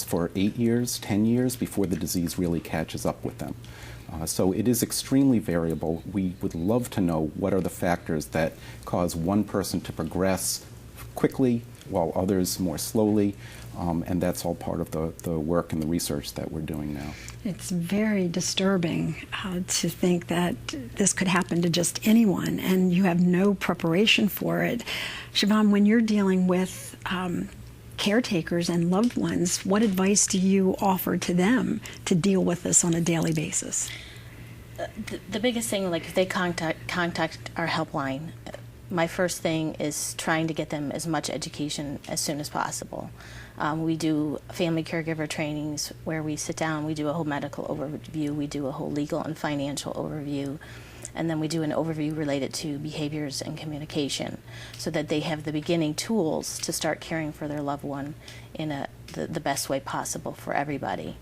for 8 years, 10 years before the disease really catches up with them. So it is extremely variable. We would love to know what are the factors that cause one person to progress quickly while others more slowly, and that's all part of the work and the research that we're doing now. It's very disturbing to think that this could happen to just anyone, and you have no preparation for it. Siobhan, when you're dealing with caretakers and loved ones, what advice do you offer to them to deal with this on a daily basis? The biggest thing, like if they contact our helpline, my first thing is trying to get them as much education as soon as possible. We do family caregiver trainings where we sit down, we do a whole medical overview, we do a whole legal and financial overview, and then we do an overview related to behaviors and communication so that they have the beginning tools to start caring for their loved one in the best way possible for everybody.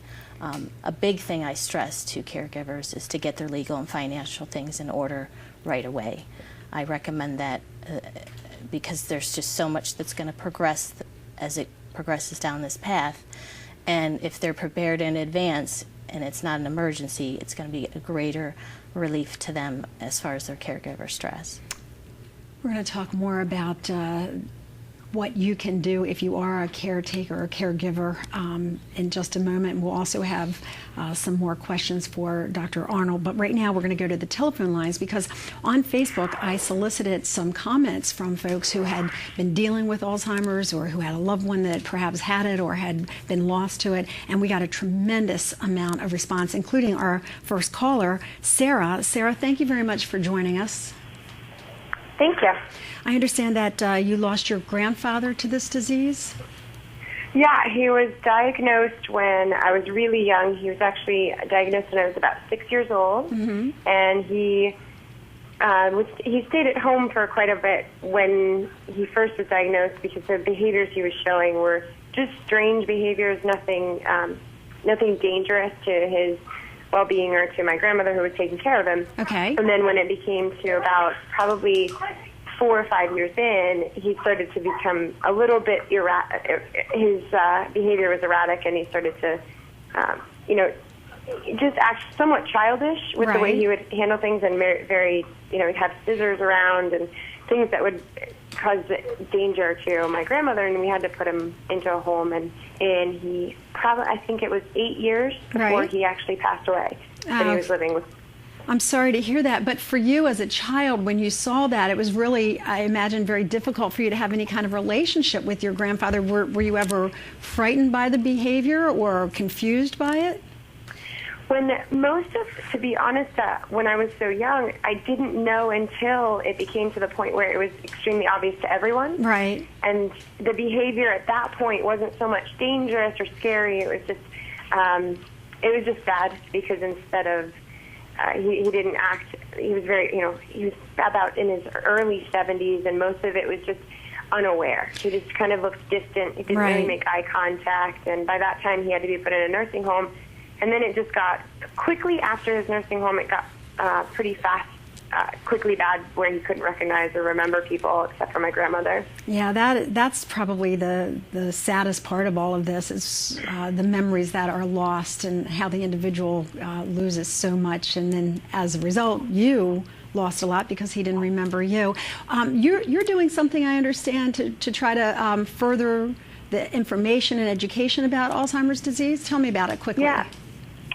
A big thing I stress to caregivers is to get their legal and financial things in order right away. I recommend that because there's just so much that's going to progress as it progresses down this path, and if they're prepared in advance and it's not an emergency, it's going to be a greater relief to them as far as their caregiver stress. We're going to talk more about what you can do if you are a caretaker or caregiver in just a moment. We'll also have some more questions for Dr. Arnold, but right now we're going to go to the telephone lines because on Facebook I solicited some comments from folks who had been dealing with Alzheimer's or who had a loved one that perhaps had it or had been lost to it, and we got a tremendous amount of response, including our first caller, Sarah. Sarah, thank you very much for joining us. Thank you. I understand that you lost your grandfather to this disease? Yeah, he was diagnosed when I was really young. He was actually diagnosed when I was about 6 years old, and he stayed at home for quite a bit when he first was diagnosed because the behaviors he was showing were just strange behaviors, nothing dangerous to his well-being or to my grandmother who was taking care of him. Okay. And then when it became to about probably 4 or 5 years in, he started to become a little bit his behavior was erratic, and he started to, just act somewhat childish with the way he would handle things, and very, he'd have scissors around and things that would cause danger to my grandmother, and we had to put him into a home, and he probably, I think it was 8 years before he actually passed away that he was living with. I'm sorry to hear that, but for you as a child, when you saw that, it was really, I imagine, very difficult for you to have any kind of relationship with your grandfather. Were you ever frightened by the behavior or confused by it? To be honest, when I was so young, I didn't know until it became to the point where it was extremely obvious to everyone. Right. And the behavior at that point wasn't so much dangerous or scary. It was just bad because instead of he didn't act. He was he was about in his early 70s, and most of it was just unaware. He just kind of looked distant. He didn't really make eye contact, and by that time he had to be put in a nursing home. And then it just got, quickly after his nursing home, it got pretty fast, quickly bad, where he couldn't recognize or remember people except for my grandmother. Yeah, that's probably the saddest part of all of this is the memories that are lost and how the individual loses so much, and then as a result, you lost a lot because he didn't remember you. You're doing something, I understand, to try to further the information and education about Alzheimer's disease. Tell me about it quickly.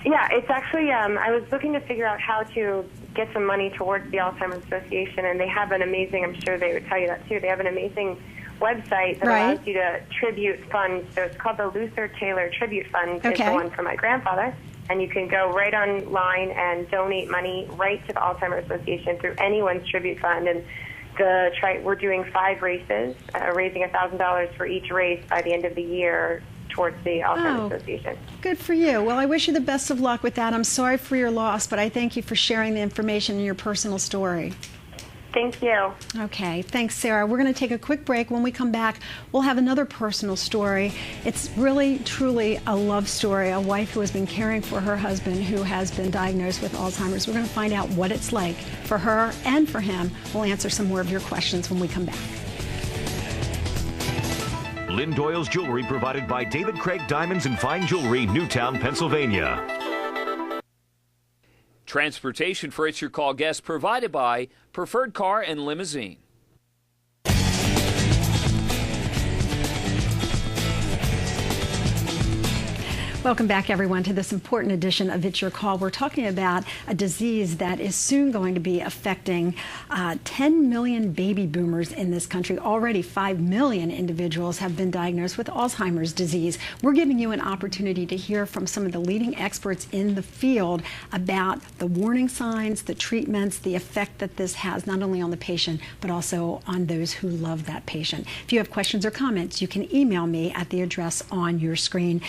Yeah, it's actually, I was looking to figure out how to get some money towards the Alzheimer's Association, and they have an amazing, I'm sure they would tell you that too, they have an amazing website that allows you to tribute funds. So it's called the Luther Taylor Tribute Fund, is the one for my grandfather. And you can go right online and donate money right to the Alzheimer's Association through anyone's tribute fund. And we're doing 5 races, raising $1,000 for each race by the end of the year towards the Alzheimer's Association. Good for you. Well, I wish you the best of luck with that. I'm sorry for your loss, but I thank you for sharing the information in your personal story. Thank you. Okay, thanks, Sarah. We're going to take a quick break. When we come back, we'll have another personal story. It's really, truly a love story, a wife who has been caring for her husband who has been diagnosed with Alzheimer's. We're going to find out what it's like for her and for him. We'll answer some more of your questions when we come back. Lynn Doyle's jewelry provided by David Craig Diamonds and Fine Jewelry, Newtown, Pennsylvania. Transportation for It's Your Call guests provided by Preferred Car and Limousine. Welcome back, everyone, to this important edition of It's Your Call. We're talking about a disease that is soon going to be affecting 10 million baby boomers in this country. Already 5 million individuals have been diagnosed with Alzheimer's disease. We're giving you an opportunity to hear from some of the leading experts in the field about the warning signs, the treatments, the effect that this has not only on the patient, but also on those who love that patient. If you have questions or comments, you can email me at the address on your screen.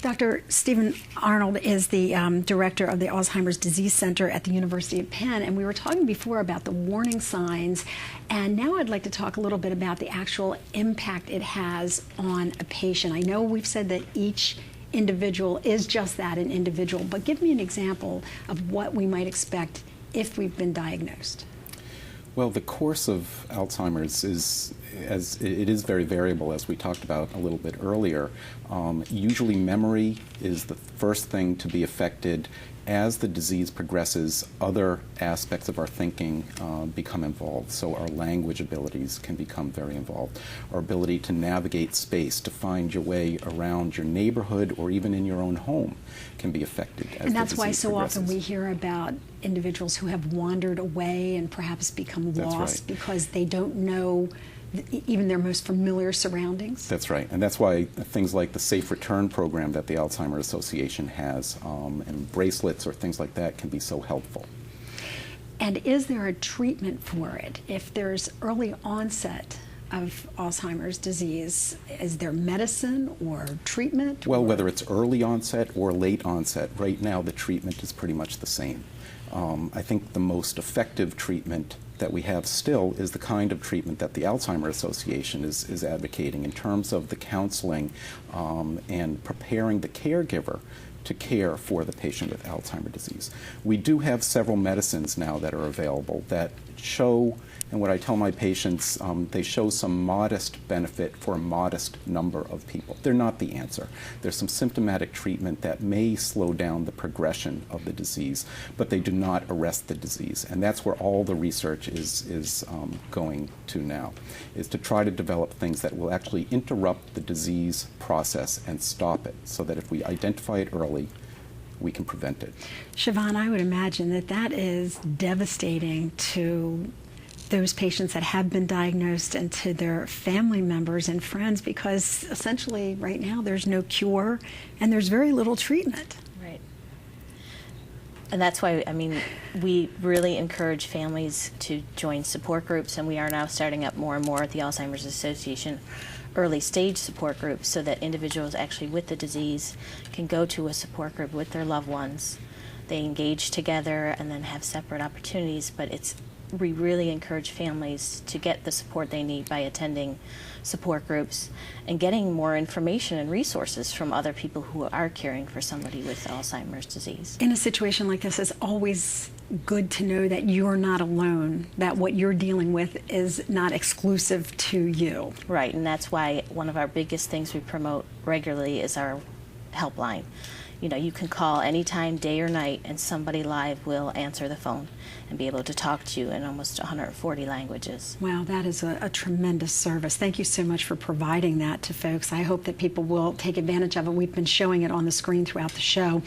Dr. Stephen Arnold is the director of the Alzheimer's Disease Center at the University of Penn, and we were talking before about the warning signs, and now I'd like to talk a little bit about the actual impact it has on a patient. I know we've said that each individual is just that, an individual, but give me an example of what we might expect if we've been diagnosed. Well, the course of Alzheimer's is very variable, as we talked about a little bit earlier. Usually memory is the first thing to be affected. As the disease progresses, other aspects of our thinking become involved. So our language abilities can become very involved. Our ability to navigate space, to find your way around your neighborhood or even in your own home can be affected as the disease progresses. And that's why so often we hear about individuals who have wandered away and perhaps become lost because they don't know even their most familiar surroundings. That's right, and that's why things like the Safe Return program that the Alzheimer's Association has and bracelets or things like that can be so helpful. And is there a treatment for it? If there's early onset of Alzheimer's disease, is there medicine or treatment? Well, whether it's early onset or late onset, right now the treatment is pretty much the same. I think the most effective treatment that we have still is the kind of treatment that the Alzheimer's Association is advocating in terms of the counseling and preparing the caregiver to care for the patient with Alzheimer's disease. We do have several medicines now that are available that show, and what I tell my patients, they show some modest benefit for a modest number of people. They're not the answer. There's some symptomatic treatment that may slow down the progression of the disease, but they do not arrest the disease. And that's where all the research is going to now, is to try to develop things that will actually interrupt the disease process and stop it, so that if we identify it early, we can prevent it. Siobhan, I would imagine that that is devastating to those patients that have been diagnosed and to their family members and friends, because essentially right now there's no cure and there's very little treatment. Right. And that's why, I mean, we really encourage families to join support groups, and we are now starting up more and more at the Alzheimer's Association early stage support groups, so that individuals actually with the disease can go to a support group with their loved ones. They engage together and then have separate opportunities, but we really encourage families to get the support they need by attending support groups and getting more information and resources from other people who are caring for somebody with Alzheimer's disease. In a situation like this, it's always good to know that you're not alone, that what you're dealing with is not exclusive to you. Right, and that's why one of our biggest things we promote regularly is our helpline. You know, you can call anytime, day or night, and somebody live will answer the phone and be able to talk to you in almost 140 languages. Wow, that is a tremendous service. Thank you so much for providing that to folks. I hope that people will take advantage of it. We've been showing it on the screen throughout the show.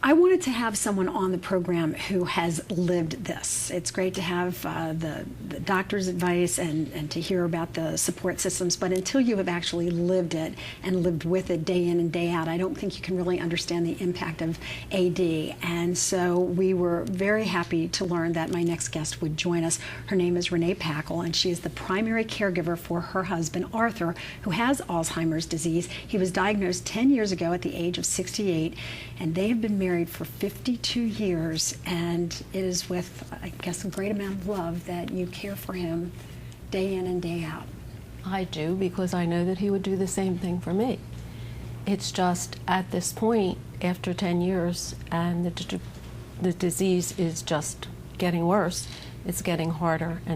I wanted to have someone on the program who has lived this. It's great to have the doctor's advice and to hear about the support systems, but until you have actually lived it and lived with it day in and day out, I don't think you can really understand the impact of AD. And so we were very happy to learn that my next guest would join us. Her name is Renee Packel, and she is the primary caregiver for her husband, Arthur, who has Alzheimer's disease. He was diagnosed 10 years ago at the age of 68, and they have been married for 52 years, and it is with, I guess, a great amount of love that you care for him day in and day out. I do, because I know that he would do the same thing for me. It's just at this point, after 10 years, and the disease is just getting worse, it's getting harder and